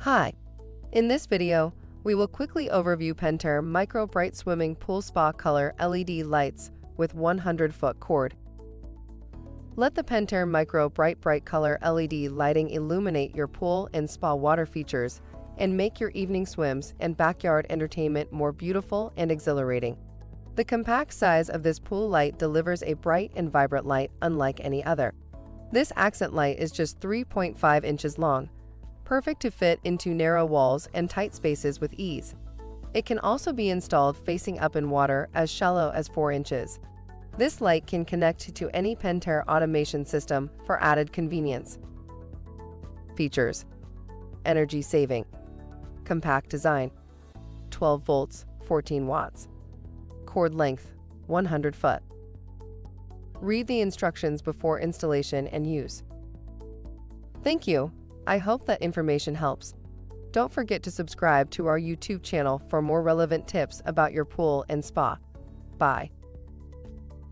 Hi, in this video, we will quickly overview Pentair MicroBrite Swimming Pool Spa Color LED Lights with 100-foot cord. Let the Pentair MicroBrite Bright Color LED lighting illuminate your pool and spa water features and make your evening swims and backyard entertainment more beautiful and exhilarating. The compact size of this pool light delivers a bright and vibrant light unlike any other. This accent light is just 3.5 inches long, perfect to fit into narrow walls and tight spaces with ease. It can also be installed facing up in water as shallow as 4 inches. This light can connect to any Pentair automation system for added convenience. Features: energy saving, compact design, 12 volts, 14 watts, cord length, 100 foot. Read the instructions before installation and use. Thank you. I hope that information helps. Don't forget to subscribe to our YouTube channel for more relevant tips about your pool and spa. Bye.